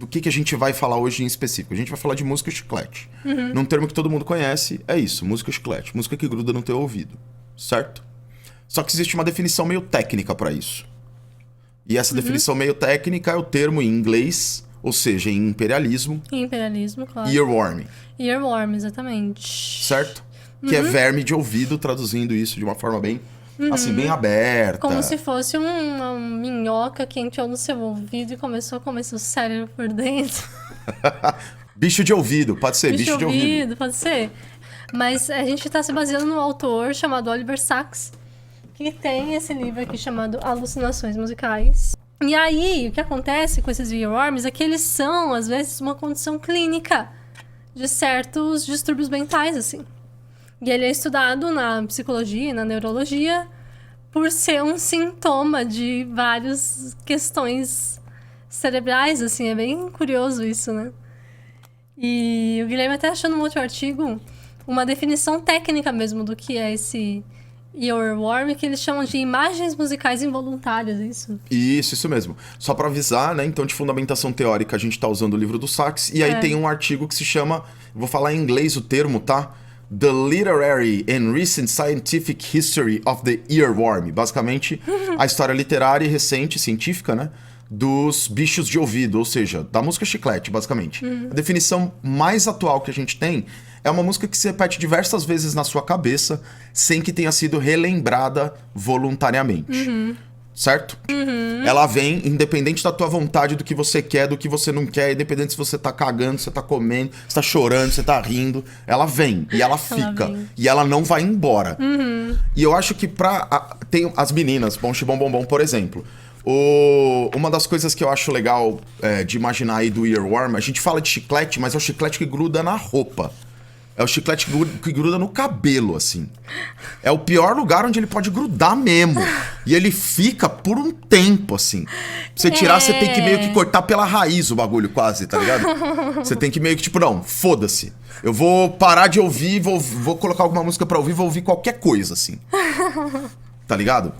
do que a gente vai falar hoje em específico. A gente vai falar de música chiclete. Num termo que todo mundo conhece, é isso, música chiclete. Música que gruda no teu ouvido, certo? Só que existe uma definição meio técnica pra isso. E essa definição meio técnica é o termo em inglês, ou seja, em imperialismo. Imperialismo, claro. Earworm. Earworm, exatamente. Certo? Que é verme de ouvido, traduzindo isso de uma forma bem, assim, bem aberta. Como se fosse uma minhoca que entrou no seu ouvido e começou a comer seu cérebro por dentro. Bicho de ouvido, pode ser, bicho de ouvido. Pode ser. Mas a gente tá se baseando num autor chamado Oliver Sacks, que tem esse livro aqui chamado Alucinações Musicais. E aí, o que acontece com esses earworms é que eles são, às vezes, uma condição clínica de certos distúrbios mentais, assim. E ele é estudado na psicologia e na neurologia por ser um sintoma de várias questões cerebrais, assim. É bem curioso isso, né? E o Guilherme até achou num outro artigo uma definição técnica mesmo do que é esse earworm, que eles chamam de imagens musicais involuntárias, isso? Isso mesmo. Só pra avisar, né? Então, de fundamentação teórica, a gente tá usando o livro do Sacks. E aí tem um artigo que se chama... Vou falar em inglês o termo, tá? The Literary and Recent Scientific History of the Earworm. Basicamente, a história literária e recente, científica, né? Dos bichos de ouvido, ou seja, da música chiclete, basicamente. A definição mais atual que a gente tem é uma música que se repete diversas vezes na sua cabeça, sem que tenha sido relembrada voluntariamente. Certo? Ela vem, independente da tua vontade, do que você quer, do que você não quer, independente se você tá cagando, se você tá comendo, se tá chorando, se você tá rindo. Ela vem, e ela fica. E ela não vai embora. E eu acho que tem as meninas, bom xibom bombom, por exemplo. Uma das coisas que eu acho legal de imaginar aí do earworm, a gente fala de chiclete, mas é o chiclete que gruda na roupa. É o chiclete que gruda no cabelo, assim. É o pior lugar onde ele pode grudar mesmo. E ele fica por um tempo, assim. Pra você tirar, você tem que meio que cortar pela raiz o bagulho, quase, tá ligado? Você tem que meio que, tipo, não, foda-se. Eu vou parar de ouvir, vou colocar alguma música pra ouvir, vou ouvir qualquer coisa, assim. Tá ligado?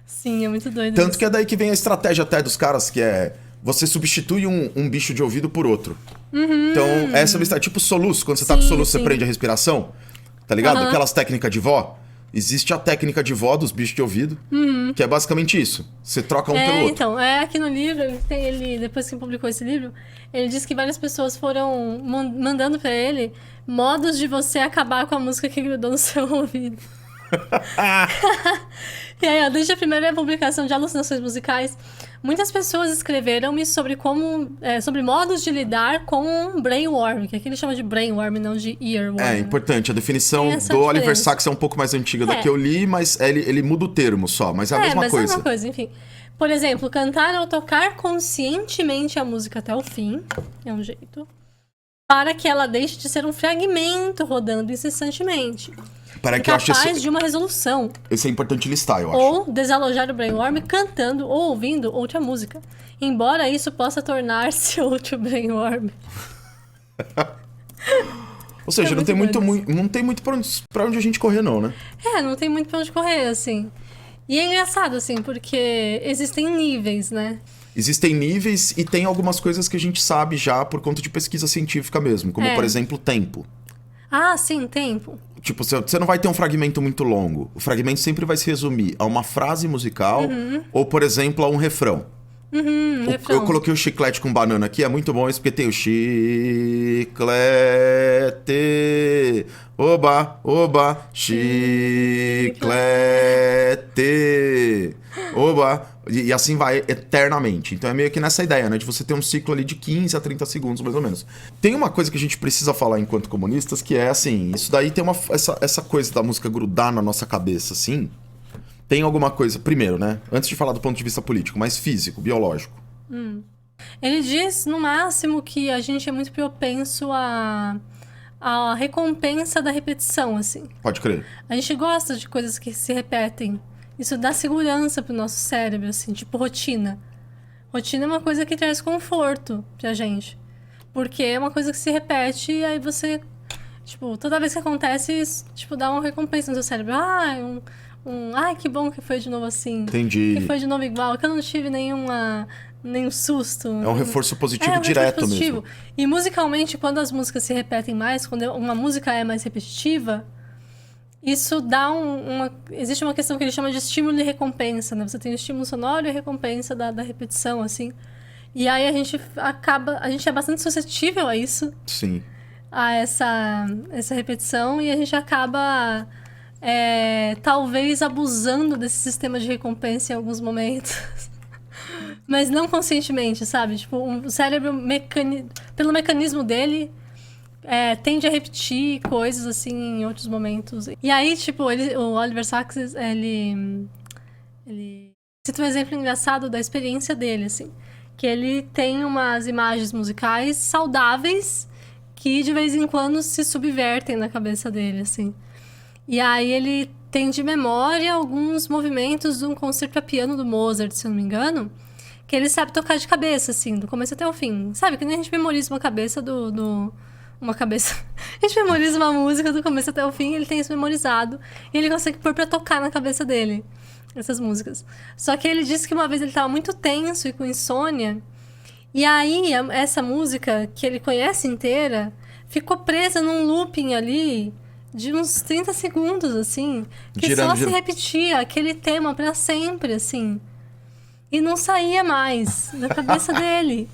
Sim, é muito doido. Tanto que é daí que vem a estratégia até dos caras, que é... Você substitui um bicho de ouvido por outro. Então, essa é tipo soluço. Quando você tá com soluço, você prende a respiração. Tá ligado? Aquelas técnicas de vó. Existe a técnica de vó dos bichos de ouvido, que é basicamente isso. Você troca um pelo outro. Então, aqui no livro, depois que publicou esse livro, ele disse que várias pessoas foram mandando pra ele modos de você acabar com a música que grudou no seu ouvido. E aí, desde a primeira publicação de Alucinações Musicais, muitas pessoas escreveram-me sobre sobre modos de lidar com brainworm, que aqui ele chama de brainworm, não de earworm. É importante, a definição do Oliver Sacks é um pouco mais antiga da que eu li, mas ele muda o termo só, mas é a mesma coisa. É a mesma coisa, enfim. Por exemplo, cantar ou tocar conscientemente a música até o fim, é um jeito, para que ela deixe de ser um fragmento rodando incessantemente. Capaz de uma resolução. Isso é importante listar, eu acho. Ou desalojar o brainworm cantando ou ouvindo outra música. Embora isso possa tornar-se outro brainworm. Ou seja, não tem muito pra onde a gente correr, não, né? Não tem muito pra onde correr, assim. E é engraçado, assim, porque existem níveis, né? Existem níveis e tem algumas coisas que a gente sabe já por conta de pesquisa científica mesmo. Como, por exemplo, tempo. Ah, sim, tempo. Tipo, você não vai ter um fragmento muito longo. O fragmento sempre vai se resumir a uma frase musical ou, por exemplo, a um refrão. Refrão. Eu coloquei o chiclete com banana aqui, é muito bom isso, porque tem o chiclete, oba, oba, chiclete, oba, e assim vai eternamente. Então é meio que nessa ideia, né, de você ter um ciclo ali de 15 a 30 segundos, mais ou menos. Tem uma coisa que a gente precisa falar enquanto comunistas, que é assim, isso daí tem essa coisa da música grudar na nossa cabeça, assim... Tem alguma coisa, primeiro, né? Antes de falar do ponto de vista político, mais físico, biológico. Ele diz, no máximo, que a gente é muito propenso à recompensa da repetição, assim. Pode crer. A gente gosta de coisas que se repetem. Isso dá segurança pro nosso cérebro, assim, tipo rotina. Rotina é uma coisa que traz conforto pra gente. Porque é uma coisa que se repete e aí você... Tipo, toda vez que acontece, tipo, dá uma recompensa no seu cérebro. Ai, que bom que foi de novo assim. Entendi. Que foi de novo igual. Que eu não tive nenhum susto. É um reforço positivo um direto reforço positivo. mesmo. E musicalmente, quando as músicas se repetem mais, quando uma música é mais repetitiva, isso dá existe uma questão que ele chama de estímulo e recompensa, né? Você tem o estímulo sonoro e a recompensa da repetição, assim. E aí a gente é bastante suscetível a isso. Sim. A essa repetição, e a gente acaba talvez abusando desse sistema de recompensa em alguns momentos. Mas não conscientemente, sabe? Tipo, o cérebro, pelo mecanismo dele, tende a repetir coisas, assim, em outros momentos. E aí, tipo, o Oliver Sacks, ele cita um exemplo engraçado da experiência dele, assim. Que ele tem umas imagens musicais saudáveis que, de vez em quando, se subvertem na cabeça dele, assim. E aí ele tem de memória alguns movimentos de um concerto a piano do Mozart, se eu não me engano, que ele sabe tocar de cabeça, assim, do começo até o fim. Sabe, que nem a gente memoriza uma cabeça uma cabeça... A gente memoriza uma música do começo até o fim, ele tem isso memorizado, e ele consegue pôr pra tocar na cabeça dele, essas músicas. Só que ele disse que uma vez ele tava muito tenso e com insônia, e aí essa música, que ele conhece inteira, ficou presa num looping ali de uns 30 segundos, assim, que só se repetia aquele tema pra sempre, assim. E não saía mais da cabeça dele.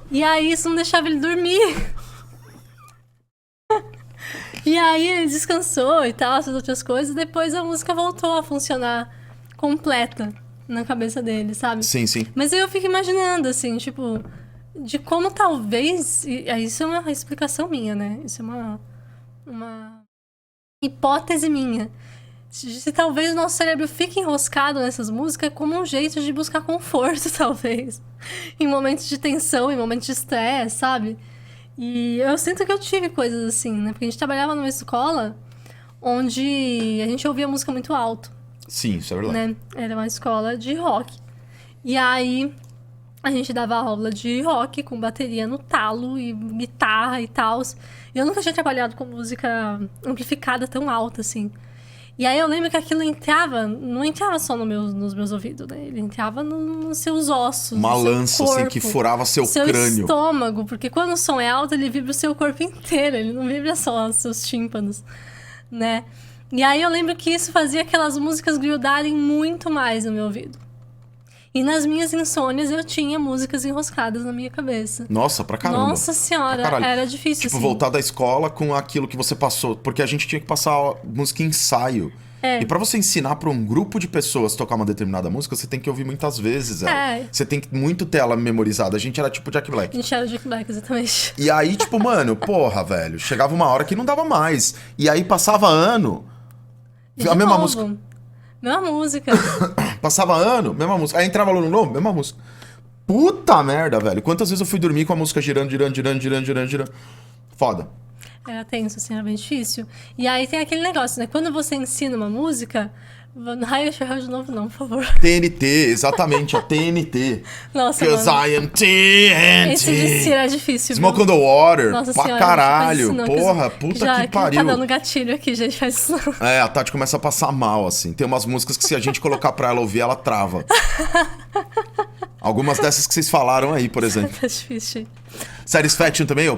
E aí isso não deixava ele dormir. E aí ele descansou e tal, essas outras coisas, e depois a música voltou a funcionar completa na cabeça dele, sabe? Sim, sim. Mas aí eu fico imaginando, assim, tipo, de como talvez... Isso é uma explicação minha, né? Isso é uma hipótese minha. Se talvez o nosso cérebro fique enroscado nessas músicas como um jeito de buscar conforto, talvez. Em momentos de tensão, em momentos de estresse, sabe? E eu sinto que eu tive coisas assim, né? Porque a gente trabalhava numa escola onde a gente ouvia música muito alto. Sim, isso é verdade. Né? Era uma escola de rock. E aí a gente dava aula de rock com bateria no talo e guitarra e tal. E eu nunca tinha trabalhado com música amplificada tão alta, assim. E aí eu lembro que aquilo não entrava só nos meus ouvidos, né? Ele entrava nos seus ossos, uma no seu lança, corpo, assim, que furava seu crânio. Seu estômago, porque quando o som é alto, ele vibra o seu corpo inteiro, ele não vibra só os seus tímpanos, né? E aí eu lembro que isso fazia aquelas músicas grudarem muito mais no meu ouvido. E nas minhas insônias eu tinha músicas enroscadas na minha cabeça. Nossa, pra caramba. Nossa senhora, era difícil, tipo, assim. voltar da escola com aquilo que você passou. Porque a gente tinha que passar música em ensaio. E pra você ensinar pra um grupo de pessoas tocar uma determinada música, você tem que ouvir muitas vezes ela. Você tem que muito ter ela memorizada. A gente era tipo Jack Black. A gente era Jack Black, exatamente. E aí, tipo, mano, porra, velho. Chegava uma hora que não dava mais. E aí passava ano. E a mesma novo. música. Mesma música. Passava ano, mesma música. Aí entrava aluno novo, mesma música. Puta merda, velho. Quantas vezes eu fui dormir com a música girando. Foda. Era tenso, assim, era bem difícil. E aí tem aquele negócio, né? Quando você ensina uma música... Não raio de novo, não, por favor. TNT, exatamente, a TNT. Nossa, Because mano. I am TNT. Esse de si era difícil, Smoke on the Water. Nossa pra senhora, caralho. não, Porra, puta que pariu. Tá dando gatilho aqui, gente, faz isso não. A Tati começa a passar mal, assim. Tem umas músicas que se a gente colocar pra ela ouvir, ela trava. Algumas dessas que vocês falaram aí, por exemplo. Tá difícil. Satisfaction também, ó.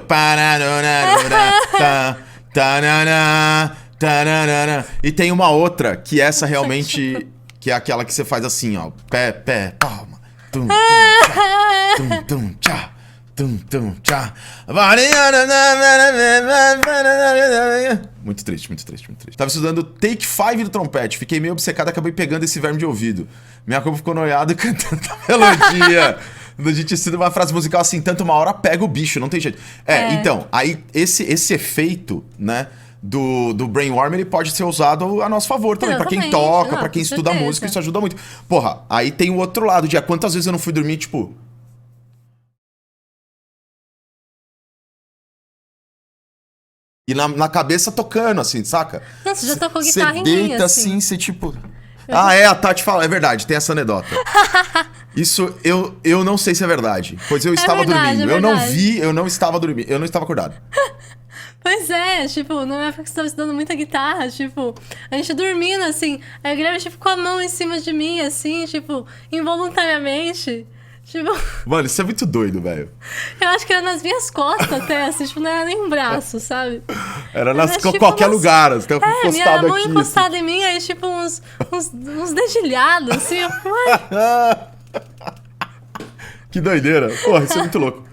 E tem uma outra, que essa realmente... Que é aquela que você faz assim, ó. Pé, palma. Tum, tum, tchá. Tum, tum, tchá. Muito triste. Tava estudando Take 5 do trompete. Fiquei meio obcecado, acabei pegando esse verme de ouvido. Minha corpo ficou noiada e cantando a melodia. A gente estuda uma frase musical assim, tanto uma hora pega o bicho, não tem jeito. Então, aí esse efeito, né? Do brainworm, ele pode ser usado a nosso favor também. Pra quem toca, pra quem estuda música, isso ajuda muito. Porra, aí tem o outro lado de quantas vezes eu não fui dormir, tipo... E na cabeça tocando, assim, saca? Nossa, já tocou guitarra em mim, Você deita assim, você tipo... a Tati fala, é verdade, tem essa anedota. Isso eu não sei se é verdade, pois eu estava dormindo. Eu não vi, eu não estava dormindo, eu não estava acordado. Pois é, tipo, na época que você tava estudando muita guitarra, tipo, a gente dormindo, assim, aí o Guilherme, tipo, com a mão em cima de mim, assim, tipo, involuntariamente, Tipo, Mano, isso é muito doido, velho. eu acho que era nas minhas costas até, assim, tipo, não era nem um braço, sabe? Era Era tipo qualquer umas- lugar, assim, minha encostado mão aqui. encostada em mim, aí tipo uns dedilhados, assim, eu, ué, Que doideira. Porra, isso é muito louco.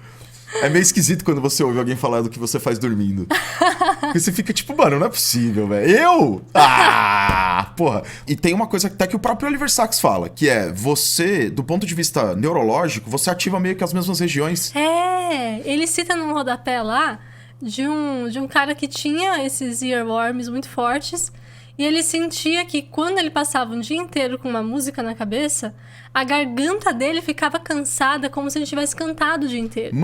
É meio esquisito quando você ouve alguém falar do que você faz dormindo. Porque você fica tipo, mano, não é possível, velho. Eu? Ah, porra. E tem uma coisa até que o próprio Oliver Sacks fala, que é você, do ponto de vista neurológico, você ativa meio que as mesmas regiões. ele cita num rodapé lá de um cara que tinha esses earworms muito fortes e ele sentia que quando ele passava um dia inteiro com uma música na cabeça, a garganta dele ficava cansada como se ele tivesse cantado o dia inteiro.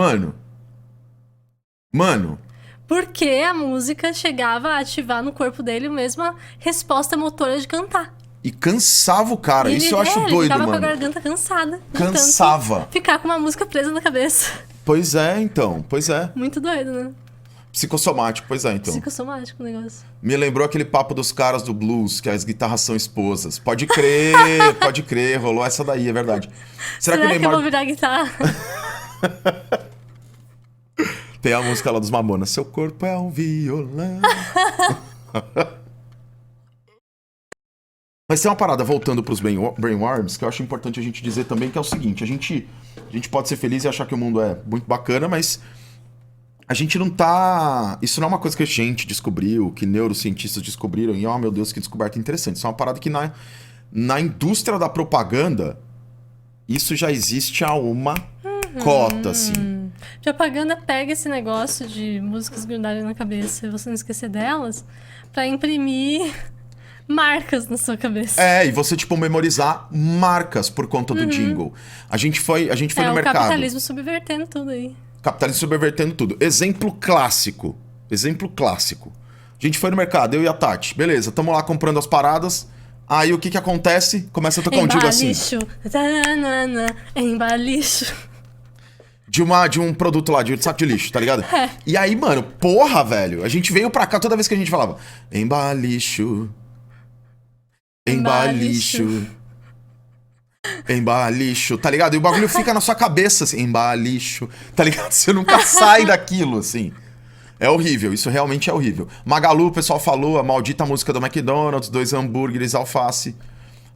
Mano, Porque a música chegava a ativar no corpo dele a mesma resposta motora de cantar. e cansava o cara. E Isso eu acho ele doido, ficava com a mano. garganta cansada. de Cansava. tanto ficar com uma música presa na cabeça. Pois é, então. Pois é. Muito doido, né? Psicossomático, pois é, então. Psicossomático o negócio. Me lembrou aquele papo dos caras do blues, que as guitarras são esposas. Pode crer, rolou essa daí, é verdade. Será que o que eu Neymar... vou virar guitarra? Tem a música lá dos Mamonas. Seu corpo é um violão. Mas tem uma parada, voltando pros brainworms, que eu acho importante a gente dizer também, que é o seguinte. A gente pode ser feliz e achar que o mundo é muito bacana, mas... A gente não tá... Isso não é uma coisa que a gente descobriu, que neurocientistas descobriram, e, oh, meu Deus, que descoberta interessante. Isso é uma parada que na indústria da propaganda, isso já existe há uma cota, assim. Propaganda pega esse negócio de músicas grudarem na cabeça e você não esquecer delas pra imprimir marcas na sua cabeça. É, e você, tipo, memorizar marcas por conta do jingle. A gente foi no o mercado. capitalismo subvertendo tudo aí. Capitalismo subvertendo tudo. Exemplo clássico. A gente foi no mercado, eu e a Tati. Beleza, tamo lá comprando as paradas. Aí o que que acontece? Começa a tocar um jingle assim. Embalicho. De um produto lá, de saco de lixo, tá ligado? É. E aí, mano, porra, velho. A gente veio pra cá toda vez que a gente falava embalicho. Embalicho, tá ligado? E o bagulho fica na sua cabeça, assim, embalicho, tá ligado? Você nunca sai daquilo, assim. É horrível, isso realmente é horrível. Magalu, o pessoal falou, a maldita música do McDonald's, 2 hambúrgueres, alface.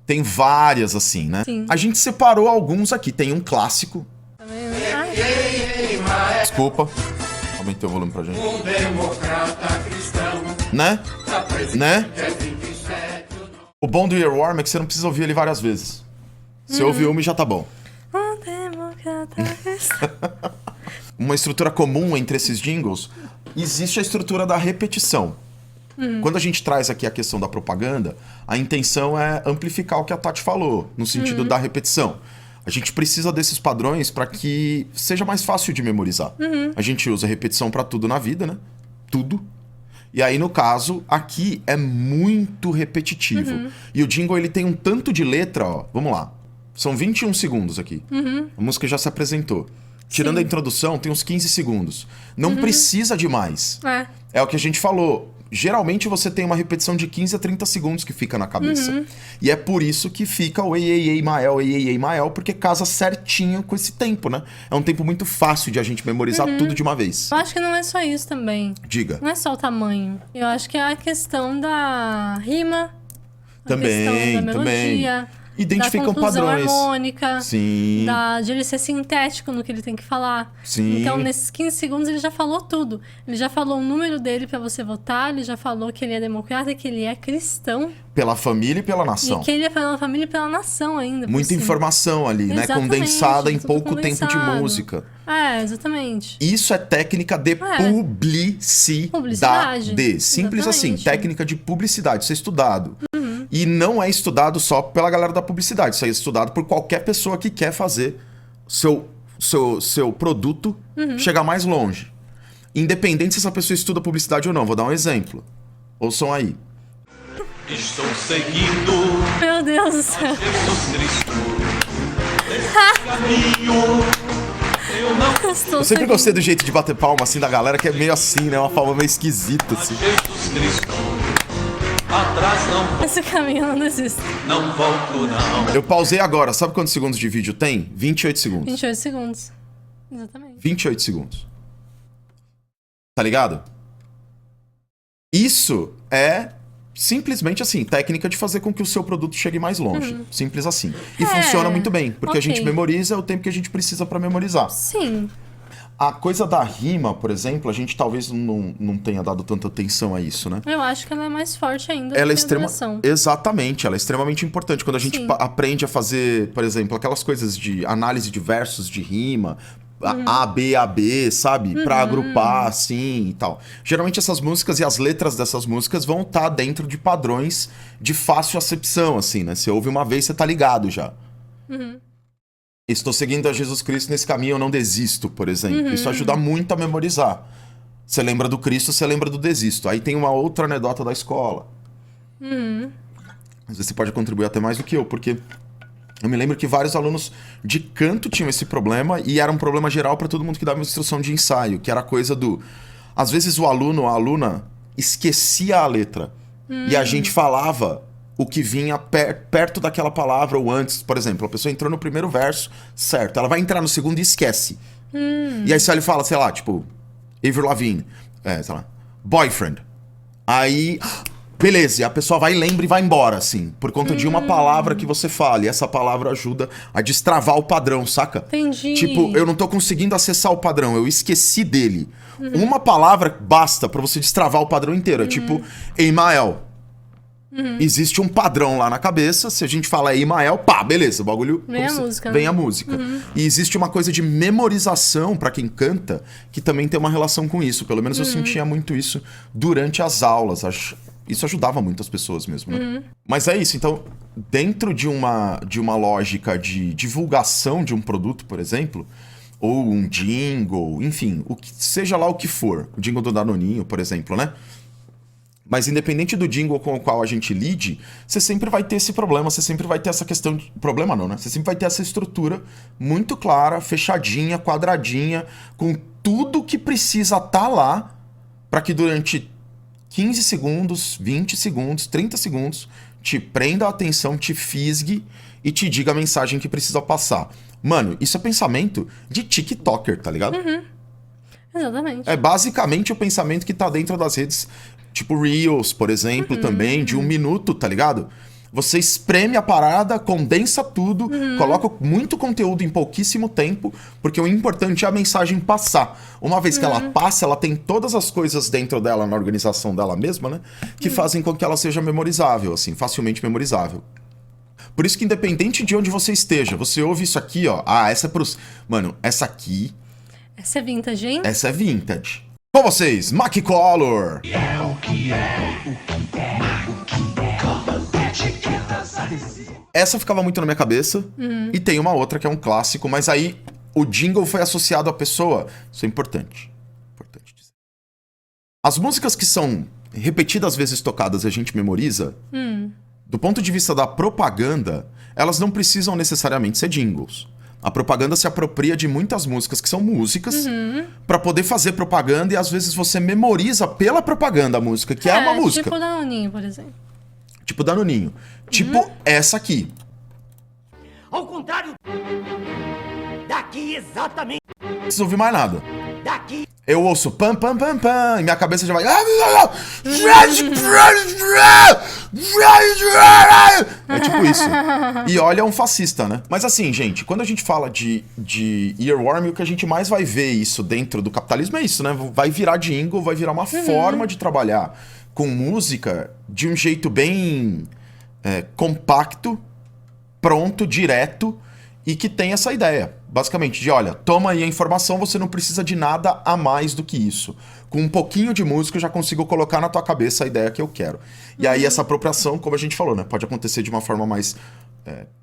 Tem várias, assim, né? Sim. A gente separou alguns aqui. Tem um clássico. Ai, Desculpa. Aumentei o volume pra gente. Um democrata cristão. Né? O bom do Earworm é que você não precisa ouvir ele várias vezes. Você ouve uma e já tá bom. um democrata cristão. Uma estrutura comum entre esses jingles, existe a estrutura da repetição. Quando a gente traz aqui a questão da propaganda, a intenção é amplificar o que a Tati falou, no sentido da repetição. A gente precisa desses padrões para que seja mais fácil de memorizar. A gente usa repetição para tudo na vida, né? Tudo. E aí, no caso, aqui é muito repetitivo. E o jingle, ele tem um tanto de letra, ó. Vamos lá. São 21 segundos aqui. A música já se apresentou. Tirando a introdução, tem uns 15 segundos. Não precisa de mais. É o que a gente falou. Geralmente você tem uma repetição de 15 a 30 segundos que fica na cabeça. E é por isso que fica o ei, Mael, porque casa certinho com esse tempo, né? É um tempo muito fácil de a gente memorizar tudo de uma vez. Eu acho que não é só isso também. Diga. Não é só o tamanho. Eu acho que é a questão da rima, a Também, questão da melodia, Identificam da conclusão padrões. harmônica, Sim. de ele ser sintético no que ele tem que falar. Sim. Então, nesses 15 segundos, ele já falou tudo. Ele já falou o número dele pra você votar, ele já falou que ele é democrata, que ele é cristão. Pela família e pela nação. E que ele é pela família e pela nação ainda. por Muita cima. informação ali, né? Exatamente, Condensada em tudo pouco tempo de condensado. música. É, exatamente. Isso é técnica de publicidade. Publicidade. Simples assim, Exatamente. técnica de publicidade. Isso é estudado. E não é estudado só pela galera da publicidade. Isso é estudado por qualquer pessoa que quer fazer seu produto chegar mais longe. Independente se essa pessoa estuda publicidade ou não. Vou dar um exemplo. Ouçam aí. Estou seguindo Meu Deus do céu. Jesus Cristo. Esse caminho eu não Estou Eu sempre gostei do jeito de bater palma assim da galera, que é meio assim, né? Uma palma meio esquisita, assim. Jesus Cristo. Atrás não, Esse caminho eu não desisto. não volto não. Eu pausei agora. Sabe quantos segundos de vídeo tem? 28 segundos. 28 segundos. Exatamente. 28 segundos. Tá ligado? Isso é simplesmente assim, técnica de fazer com que o seu produto chegue mais longe. Simples assim. E funciona muito bem, porque a gente ok. memoriza o tempo que a gente precisa pra memorizar. Sim. A coisa da rima, por exemplo, a gente talvez não tenha dado tanta atenção a isso, né? Eu acho que ela é mais forte ainda Ela é do que a duração. Exatamente, ela é extremamente importante. Quando a gente Sim. aprende a fazer, por exemplo, aquelas coisas de análise de versos de rima, A, B, A, B, sabe? Pra agrupar, assim, e tal. Geralmente essas músicas e as letras dessas músicas vão estar dentro de padrões de fácil acepção, assim, né? Você ouve uma vez, você tá ligado já. Estou seguindo a Jesus Cristo nesse caminho, eu não desisto, por exemplo. Isso ajuda muito a memorizar. Você lembra do Cristo, você lembra do desisto. Aí tem uma outra anedota da escola. Às vezes você pode contribuir até mais do que eu, porque eu me lembro que vários alunos de canto tinham esse problema e era um problema geral para todo mundo que dava instrução de ensaio, que era a coisa do... Às vezes o aluno ou a aluna esquecia a letra e a gente falava o que vinha perto daquela palavra ou antes. Por exemplo, a pessoa entrou no primeiro verso, certo, ela vai entrar no segundo e esquece. E aí se ele fala, sei lá, tipo, Avril Lavigne, sei lá, boyfriend. Aí... Beleza, e a pessoa vai, lembra e vai embora, assim, por conta de uma palavra que você fala. E essa palavra ajuda a destravar o padrão, saca? Entendi. Tipo, eu não tô conseguindo acessar o padrão, eu esqueci dele. Uma palavra basta pra você destravar o padrão inteiro. É tipo, Emael. Existe um padrão lá na cabeça, se a gente fala Emael, pá, beleza, o bagulho... Vem a música, Vem né? a música. E existe uma coisa de memorização pra quem canta, que também tem uma relação com isso. Pelo menos eu sentia muito isso durante as aulas. Isso ajudava muito as pessoas mesmo, né? Mas é isso, então, dentro de uma lógica de divulgação de um produto, por exemplo, ou um jingle, enfim, seja lá o que for, o jingle do Danoninho, por exemplo, né? Mas independente do jingle com o qual a gente lide, você sempre vai ter esse problema, você sempre vai ter essa questão de... Problema não, né? Você sempre vai ter essa estrutura muito clara, fechadinha, quadradinha, com tudo que precisa estar lá para que durante 15 segundos, 20 segundos, 30 segundos, te prenda a atenção, te fisgue e te diga a mensagem que precisa passar. Mano, isso é pensamento de TikToker, tá ligado? Exatamente. É basicamente o pensamento que tá dentro das redes, tipo Reels, por exemplo, também, de 1 minuto, tá ligado? Você espreme a parada, condensa tudo, coloca muito conteúdo em pouquíssimo tempo, porque o importante é a mensagem passar. Uma vez que ela passa, ela tem todas as coisas dentro dela, na organização dela mesma, né? Que fazem com que ela seja memorizável, assim, facilmente memorizável. Por isso que independente de onde você esteja, você ouve isso aqui, ó. Ah, essa é pros... Mano, essa aqui, Essa é vintage, hein? essa é vintage. Com vocês, Mac Color. Essa ficava muito na minha cabeça. E tem uma outra que é um clássico, mas aí o jingle foi associado à pessoa. Isso é importante. Importante dizer. As músicas que são repetidas vezes tocadas e a gente memoriza, do ponto de vista da propaganda, elas não precisam necessariamente ser jingles. A propaganda se apropria de muitas músicas que são músicas pra poder fazer propaganda e às vezes você memoriza pela propaganda a música, que é uma música. Tipo Danoninho, por exemplo. Tipo Danoninho. Tipo essa aqui. Ao contrário, daqui exatamente, Não preciso ouvir mais nada. daqui. Eu ouço pam, pam, pam, pam, e minha cabeça já vai... É tipo isso. E olha, é um fascista, né? Mas assim, gente, quando a gente fala de earworm, o que a gente mais vai ver isso dentro do capitalismo é isso, né? Vai virar jingle, vai virar uma forma de trabalhar com música de um jeito bem compacto, pronto, direto, e que tem essa ideia, basicamente, de olha, toma aí a informação, você não precisa de nada a mais do que isso. Com um pouquinho de música eu já consigo colocar na tua cabeça a ideia que eu quero. E aí essa apropriação, como a gente falou, né, pode acontecer de uma forma mais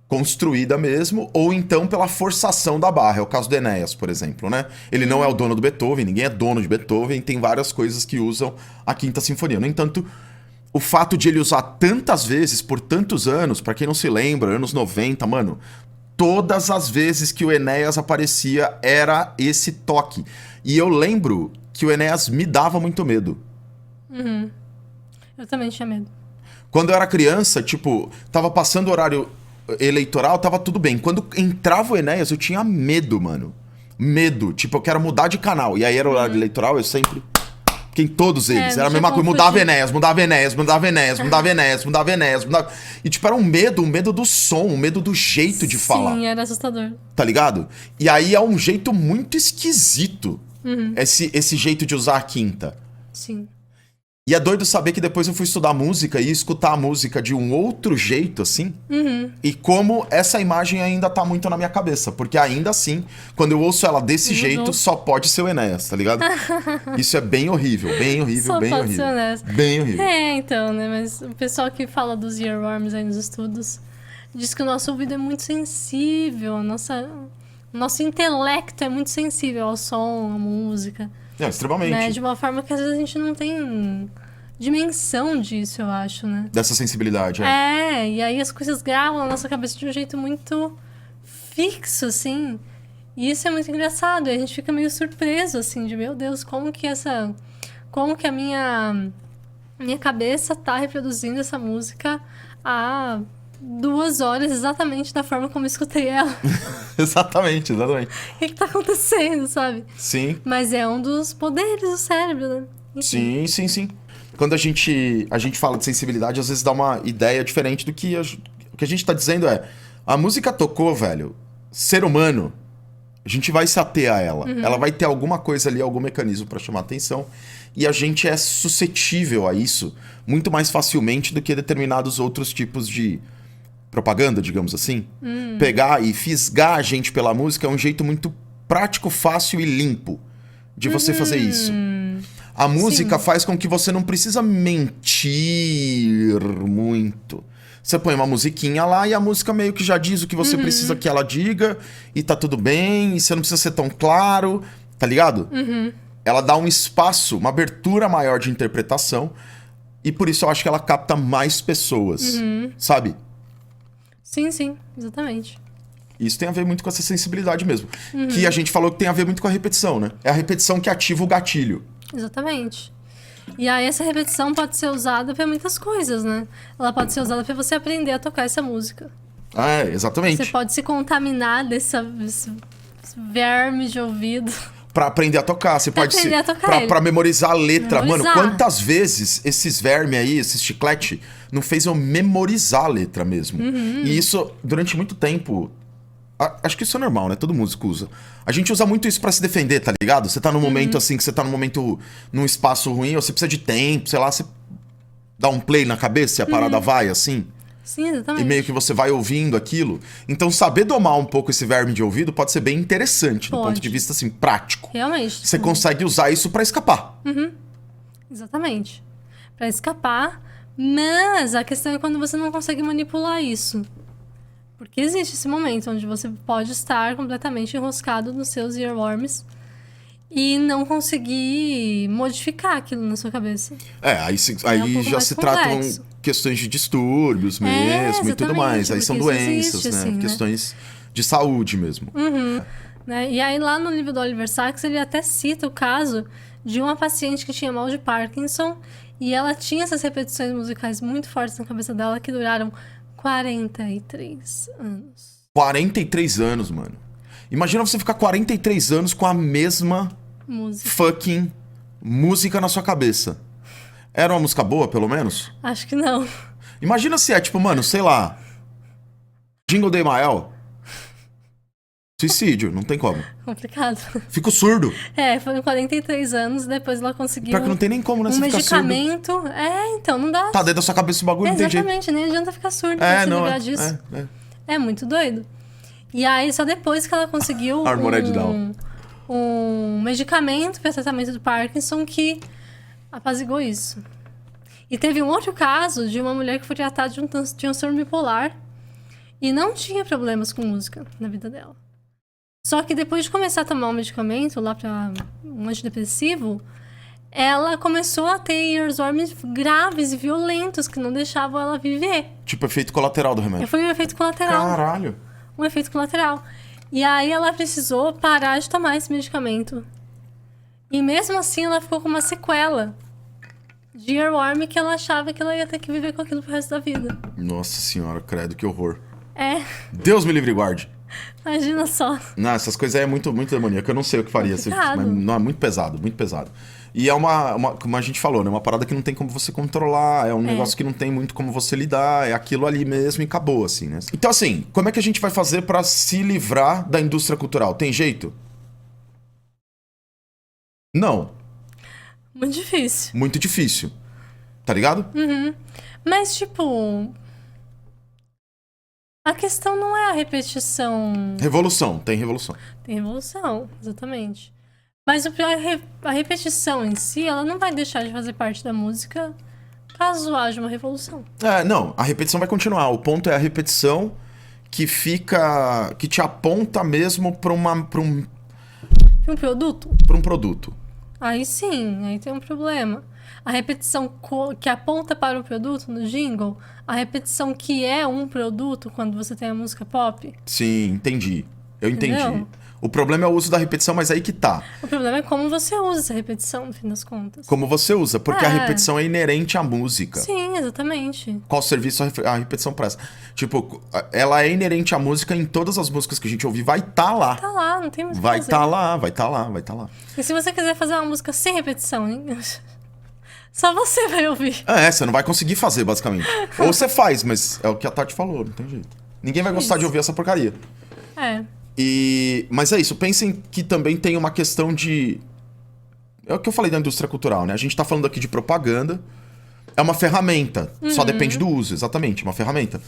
construída mesmo, ou então pela forçação da barra. É o caso do Enéas, por exemplo, né? Ele não é o dono do Beethoven, ninguém é dono de Beethoven, tem várias coisas que usam a Quinta Sinfonia. No entanto, o fato de ele usar tantas vezes, por tantos anos, pra quem não se lembra, anos 90, mano... Todas as vezes que o Enéas aparecia era esse toque. E eu lembro que o Enéas me dava muito medo. Eu também tinha medo. Quando eu era criança, tipo, tava passando o horário eleitoral, tava tudo bem. Quando entrava o Enéas, eu tinha medo, mano. Medo. Tipo, eu quero mudar de canal. E aí era o horário eleitoral, eu sempre... Fiquei em todos eles. Era a mesma coisa. Mudava Enéas, mudava Enéas, mudava Enéas, mudava Enéas, mudava Enéas, mudava... E tipo, era um medo do som, um medo do jeito de falar. Sim, era assustador. Tá ligado? E aí é um jeito muito esquisito. Esse jeito de usar a quinta. Sim. E é doido saber que depois eu fui estudar música e escutar a música de um outro jeito, assim. E como essa imagem ainda tá muito na minha cabeça. Porque ainda assim, quando eu ouço ela desse jeito, só pode ser o Enéas, tá ligado? Isso é bem horrível, bem horrível, Só bem pode horrível. ser Enéas. Bem horrível. Então, né? Mas o pessoal que fala dos earworms aí nos estudos diz que o nosso ouvido é muito sensível, o nosso intelecto é muito sensível ao som, à música. É, extremamente. Né? De uma forma que às vezes a gente não tem dimensão disso, eu acho, né? Dessa sensibilidade, E aí as coisas gravam na nossa cabeça de um jeito muito fixo, assim. E isso é muito engraçado. E a gente fica meio surpreso, assim, de meu Deus, como que a minha cabeça tá reproduzindo essa música há 2 horas exatamente da forma como eu escutei ela. Exatamente. O que tá acontecendo, sabe? Sim. Mas é um dos poderes do cérebro, né? Enfim. Sim. Quando a gente fala de sensibilidade, às vezes dá uma ideia diferente do que o que a gente tá dizendo é... A música tocou, velho. Ser humano, a gente vai se ater a ela. Ela vai ter alguma coisa ali, algum mecanismo pra chamar atenção. E a gente é suscetível a isso muito mais facilmente do que determinados outros tipos de propaganda, digamos assim. Pegar e fisgar a gente pela música é um jeito muito prático, fácil e limpo de você fazer isso. A música faz com que você não precisa mentir muito. Você põe uma musiquinha lá e a música meio que já diz o que você precisa que ela diga, e tá tudo bem, e você não precisa ser tão claro, tá ligado? Ela dá um espaço, uma abertura maior de interpretação, e por isso eu acho que ela capta mais pessoas, sabe? Sim, exatamente. Isso tem a ver muito com essa sensibilidade mesmo. Que a gente falou que tem a ver muito com a repetição, né? É a repetição que ativa o gatilho. Exatamente. E aí essa repetição pode ser usada para muitas coisas, né? Ela pode ser usada para você aprender a tocar essa música. Exatamente. Você pode se contaminar desse verme de ouvido. Pra aprender a tocar. Você pode aprender a tocar pra memorizar a letra. Memorizar. Mano, quantas vezes esses vermes aí, esses chiclete, não fez eu memorizar a letra mesmo? E isso, durante muito tempo... Acho que isso é normal, né? Todo músico usa. A gente usa muito isso pra se defender, tá ligado? Você tá num momento assim, que você tá num espaço ruim, ou você precisa de tempo, sei lá, você dá um play na cabeça e a parada vai, assim. Sim, exatamente. E meio que você vai ouvindo aquilo. Então, saber domar um pouco esse verme de ouvido pode ser bem interessante, do ponto de vista, assim, prático. Realmente. Você consegue usar isso pra escapar. Exatamente. Pra escapar. Mas a questão é quando você não consegue manipular isso. Porque existe esse momento onde você pode estar completamente enroscado nos seus earworms e não conseguir modificar aquilo na sua cabeça. Aí pouco já mais se complexo. tratam questões de distúrbios mesmo e tudo exatamente, mais. Aí são porque isso doenças, existe, né? assim, né? Questões de saúde mesmo. Né? E aí lá no livro do Oliver Sacks ele até cita o caso de uma paciente que tinha mal de Parkinson e ela tinha essas repetições musicais muito fortes na cabeça dela que duraram 43 anos. 43 anos, mano. Imagina você ficar 43 anos com a mesma Música. fucking música na sua cabeça. Era uma música boa, pelo menos? Acho que não. Imagina se é, tipo, mano, sei lá... Jingle Day Mael. Suicídio, não tem como. Complicado. Fico surdo. Foram 43 anos, depois ela conseguiu Pior que não tem nem como, né? Você ficar surdo. medicamento. Então, não dá. Tá dentro da sua cabeça o bagulho, não tem jeito. Exatamente, nem adianta ficar surdo pra se livrar disso. É. É muito doido. E aí, só depois que ela conseguiu Harmonia de Down. um medicamento para tratamento do Parkinson que apaziguou isso. E teve um outro caso de uma mulher que foi tratada de um transtorno bipolar e não tinha problemas com música na vida dela. Só que depois de começar a tomar um medicamento lá para um antidepressivo, ela começou a ter earworms graves e violentos que não deixavam ela viver. Tipo, efeito colateral do remédio. Foi um efeito colateral. Caralho. Um efeito colateral. E aí ela precisou parar de tomar esse medicamento. E mesmo assim ela ficou com uma sequela. de earworm que ela achava que ela ia ter que viver com aquilo pro resto da vida. Nossa senhora, credo, que horror. É, Deus me livre e guarde. imagina só. Não, essas coisas aí é muito, muito demoníaco. Eu não sei o que faria. Complicado. Mas não, é muito pesado, muito pesado. E é como a gente falou, né? Uma parada que não tem como você controlar, é um negócio que não tem muito como você lidar, é aquilo ali mesmo e acabou, assim, né? Então, assim, como é que a gente vai fazer pra se livrar da indústria cultural? Tem jeito? Não. Muito difícil. Muito difícil. Tá ligado? Mas, tipo... A questão não é a repetição. Revolução, tem revolução. Tem revolução, exatamente. Mas a repetição em si, ela não vai deixar de fazer parte da música caso haja uma revolução. Não, a repetição vai continuar. O ponto é a repetição que fica... que te aponta mesmo pra um Um produto? produto. Aí sim, aí tem um problema. A repetição que aponta para o produto no jingle, a repetição que é um produto quando você tem a música pop. Sim, entendi. Eu entendi. Entendeu? O problema é o uso da repetição, mas aí que tá. O problema é como você usa essa repetição, no fim das contas. Como você usa, porque a É. repetição é inerente à música. Sim, exatamente. Qual serviço a repetição presta? Tipo, ela é inerente à música em todas as músicas que a gente ouvir, vai estar lá. Tá lá, não tem mais o que Vai fazer. estar lá, vai estar lá, vai estar lá. E se você quiser fazer uma música sem repetição, hein? Só você vai ouvir. Você não vai conseguir fazer, basicamente. Ou você faz, mas é o que a Tati falou, não tem jeito. Ninguém vai gostar de ouvir essa porcaria. É. Mas é isso, pensem que também tem uma questão de... É o que eu falei da indústria cultural, né? A gente tá falando aqui de propaganda. É uma ferramenta, só depende do uso, exatamente, uma ferramenta.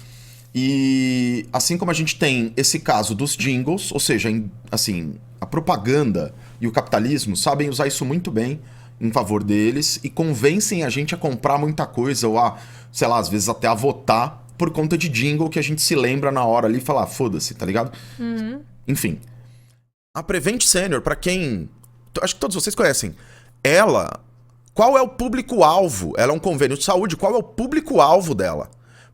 E assim como a gente tem esse caso dos jingles, ou seja, assim, a propaganda e o capitalismo sabem usar isso muito bem em favor deles e convencem a gente a comprar muita coisa ou a, sei lá, às vezes até a votar por conta de jingle que a gente se lembra na hora ali e fala, foda-se, tá ligado? Enfim. A Prevent Senior, pra quem... Acho que todos vocês conhecem. Ela... Qual é o público-alvo? Ela é um convênio de saúde. Qual é o público-alvo dela?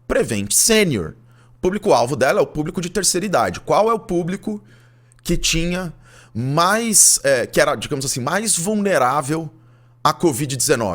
Prevent Senior. O público-alvo dela é o público de terceira idade. Qual é o público que tinha mais... que era, digamos assim, mais vulnerável à Covid-19?